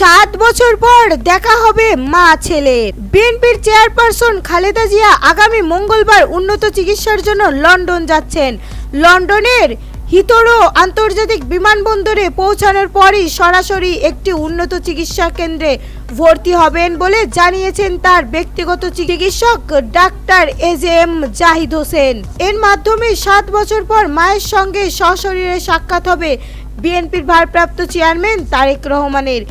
7 বছর পর দেখা হবে মা ছেলে। বিএনপির চেয়ারপারসন খালেদা জিয়া আগামী মঙ্গলবার উন্নত চিকিৎসার জন্য লন্ডন যাচ্ছেন। লন্ডনের হিথরো আন্তর্জাতিক বিমানবন্দরে পৌঁছানোর পরই সরাসরি একটি উন্নত চিকিৎসা কেন্দ্রে ভর্তি হবেন বলে জানিয়েছেন তার ব্যক্তিগত চিকিৎসক ডাক্তার এজএম জাহিদ হোসেন। এর মাধ্যমে 7 বছর পর মায়ের সঙ্গে সশরীরে সাক্ষাৎ হবে বিএনপির ভারপ্রাপ্ত চেয়ারম্যান তারেক রহমানের।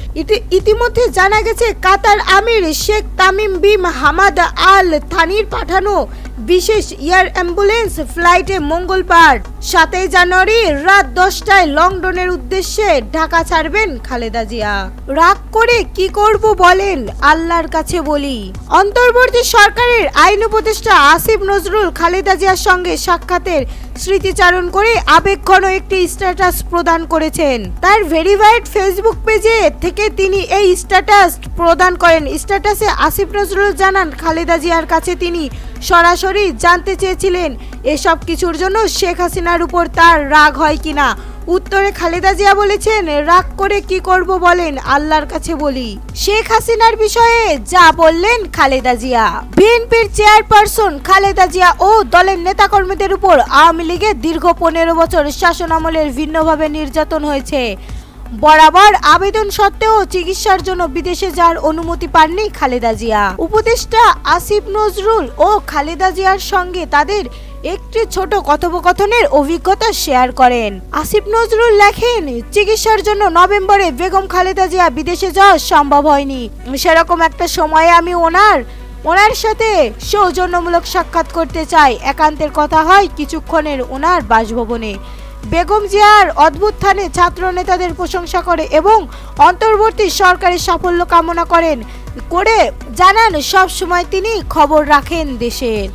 ইতিমধ্যে জানা গেছে কাতার আমির Sheikh Tamim bin Hamad Al থানির পাঠানো বিশেষ এয়ার অ্যাম্বুলেন্স ফ্লাইটে মঙ্গলবার 7 জানুয়ারি রাত 10টায় লন্ডনের উদ্দেশ্যে ঢাকা ছাড়বেন খালেদা জিয়া। রাগ করে কি করব বলেন, আল্লাহর কাছে বলি। অন্তর্বর্তী সরকারের আইন উপদেষ্টা আসিফ নজরুল খালেদা জিয়ার সঙ্গে সাক্ষাতের স্মৃতিচারণ করে আবেগঘন একটি স্ট্যাটাস প্রদান করেছেন। তার ভেরিফাইড ফেসবুক পেজে থেকে তিনি এই স্ট্যাটাস প্রদান করেন। স্ট্যাটাসে আসিফ নজরুল জানান, খালেদা জিয়ার কাছে তিনি সরাসরি জানতে চেয়েছিলেন এসব কিছুর জন্য শেখ হাসিনার উপর তার রাগ হয় কিনা। উত্তরে খালেদা জিয়া বলেছেন, রাগ করে কি করব বলেন, আল্লাহর কাছে বলি। শেখ হাসিনার বিষয়ে যা বললেন খালেদা জিয়া। বিএনপির চেয়ারপারসন খালেদা জিয়া ও দলের নেতাকর্মীদের উপর আওয়ামী লীগের দীর্ঘ 15 বছর শাসনামলের ভিন্নভাবে নির্যাতন হয়েছে। বরাবর আবেদন সত্ত্বেও চিকিৎসার জন্য বিদেশে যাওয়ার অনুমতি পাননি খালেদা জিয়া। উপদেষ্টা আসিফ নজরুল ও খালেদা জিয়ার সঙ্গে তাদের একটি ছোট কথোপকথনের অভিজ্ঞতা শেয়ার করেন। আসিফ নজরুল লেখেন, চিকিৎসার জন্য নভেম্বরে বেগম খালেদা জিয়া বিদেশে যাওয়া সম্ভব হয়নি। সেরকম একটা সময়ে আমি ওনার সাথে সৌজন্যমূলক সাক্ষাৎ করতে চাই। একান্তের কথা হয় কিছুক্ষণের ওনার বাসভবনে। বেগম জিয়ার অভ্যুত্থানে ছাত্র নেতাদের প্রশংসা করে এবং অন্তর্বর্তী সরকারের সাফল্য কামনা করে জানান সব সময় তিনি খবর রাখেন দেশের।